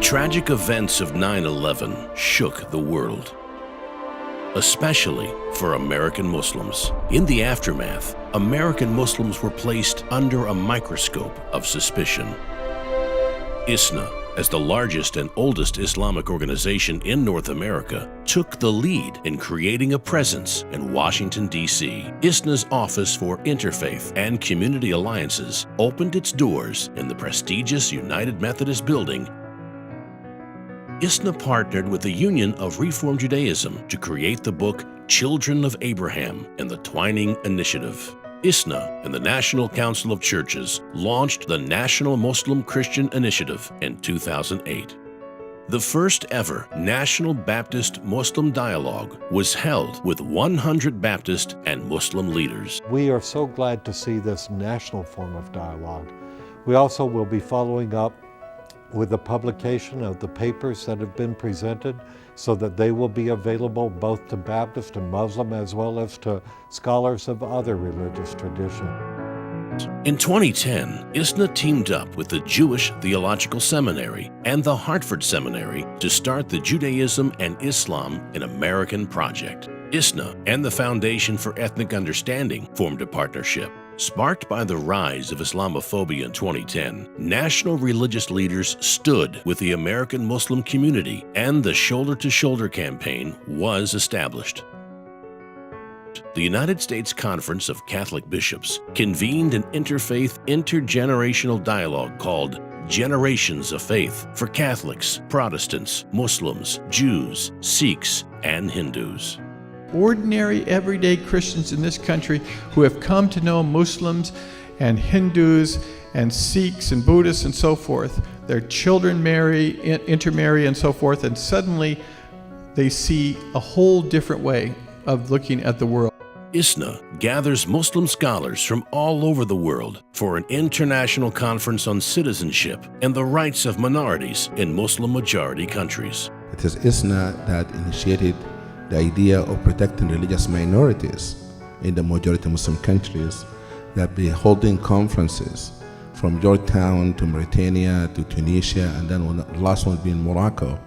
tragic events of 9/11 shook the world, especially for American Muslims. In the aftermath, American Muslims were placed under a microscope of suspicion. ISNA, as the largest and oldest Islamic organization in North America, took the lead in creating a presence in Washington, D.C. ISNA's Office for Interfaith and Community Alliances opened its doors in the prestigious United Methodist Building. ISNA partnered with the Union of Reform Judaism to create the book Children of Abraham and the Twining Initiative. ISNA and the National Council of Churches launched the National Muslim Christian Initiative in 2008. The first ever National Baptist Muslim Dialogue was held with 100 Baptist and Muslim leaders. We are so glad to see this national form of dialogue. We also will be following up with the publication of the papers that have been presented so that they will be available both to Baptist and Muslim as well as to scholars of other religious traditions. In 2010, ISNA teamed up with the Jewish Theological Seminary and the Hartford Seminary to start the Judaism and Islam in American project. ISNA and the Foundation for Ethnic Understanding formed a partnership. Sparked by the rise of Islamophobia in 2010, national religious leaders stood with the American Muslim community, and the Shoulder to Shoulder campaign was established. The United States Conference of Catholic Bishops convened an interfaith intergenerational dialogue called Generations of Faith for Catholics, Protestants, Muslims, Jews, Sikhs, and Hindus. Ordinary, everyday Christians in this country who have come to know Muslims and Hindus and Sikhs and Buddhists and so forth. Their children marry, intermarry and so forth, and suddenly they see a whole different way of looking at the world. ISNA gathers Muslim scholars from all over the world for an international conference on citizenship and the rights of minorities in Muslim-majority countries. It is ISNA that initiated the idea of protecting religious minorities in the majority Muslim countries, that be holding conferences from Georgetown to Mauritania to Tunisia, and then the last one being Morocco,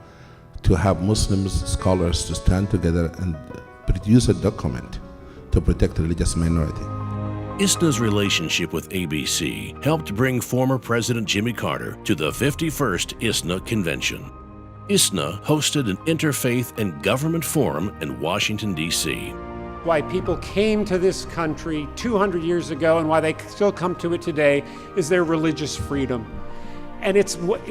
to have Muslim scholars to stand together and produce a document to protect the religious minority. ISNA's relationship with ABC helped bring former President Jimmy Carter to the 51st ISNA Convention. ISNA hosted an interfaith and government forum in Washington, D.C. Why people came to this country 200 years ago and why they still come to it today is their religious freedom. And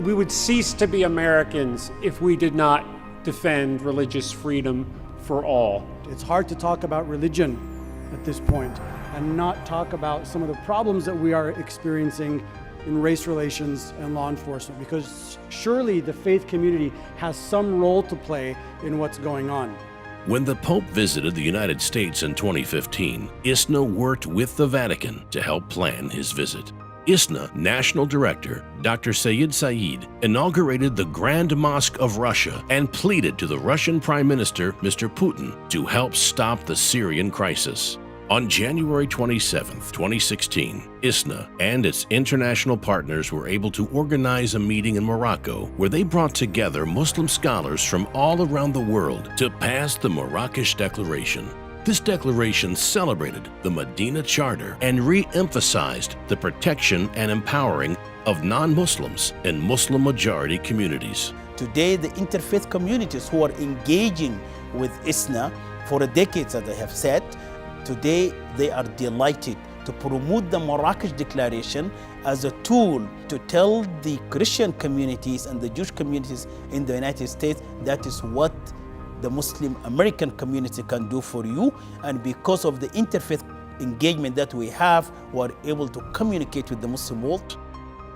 we would cease to be Americans if we did not defend religious freedom for all. It's hard to talk about religion at this point and not talk about some of the problems that we are experiencing in race relations and law enforcement, because surely the faith community has some role to play in what's going on. When the Pope visited the United States in 2015, ISNA worked with the Vatican to help plan his visit. ISNA National Director Dr. Sayed Said inaugurated the Grand Mosque of Russia and pleaded to the Russian Prime Minister, Mr. Putin, to help stop the Syrian crisis. On January 27, 2016, ISNA and its international partners were able to organize a meeting in Morocco where they brought together Muslim scholars from all around the world to pass the Marrakesh Declaration. This declaration celebrated the Medina Charter and re-emphasized the protection and empowering of non-Muslims in Muslim-majority communities. Today, the interfaith communities who are engaging with ISNA for decades, as I have said, today they are delighted to promote the Marrakesh Declaration as a tool to tell the Christian communities and the Jewish communities in the United States that is what the Muslim American community can do for you. And because of the interfaith engagement that we have, we are able to communicate with the Muslim world.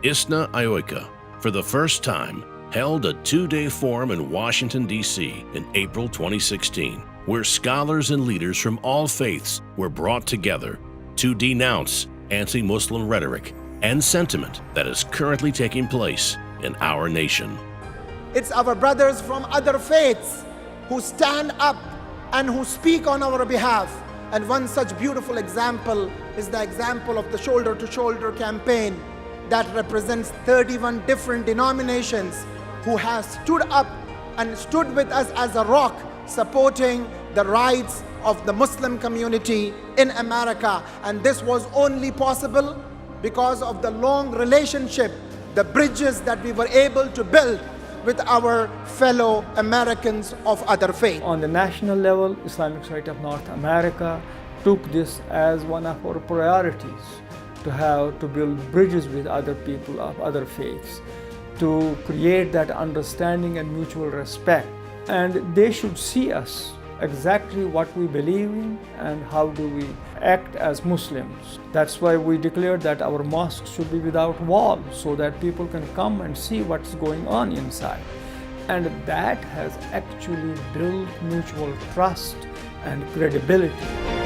ISNA Ioika, for the first time, held a two-day forum in Washington, D.C. in April 2016, where scholars and leaders from all faiths were brought together to denounce anti-Muslim rhetoric and sentiment that is currently taking place in our nation. It's our brothers from other faiths who stand up and who speak on our behalf. And one such beautiful example is the example of the Shoulder to Shoulder campaign that represents 31 different denominations who has stood up and stood with us as a rock, supporting the rights of the Muslim community in America. And this was only possible because of the long relationship, the bridges that we were able to build with our fellow Americans of other faith. On the national level, Islamic Society of North America took this as one of our priorities, to build bridges with other people of other faiths, to create that understanding and mutual respect. And they should see us exactly what we believe in and how do we act as Muslims. That's why we declared that our mosques should be without walls, so that people can come and see what's going on inside. And that has actually built mutual trust and credibility.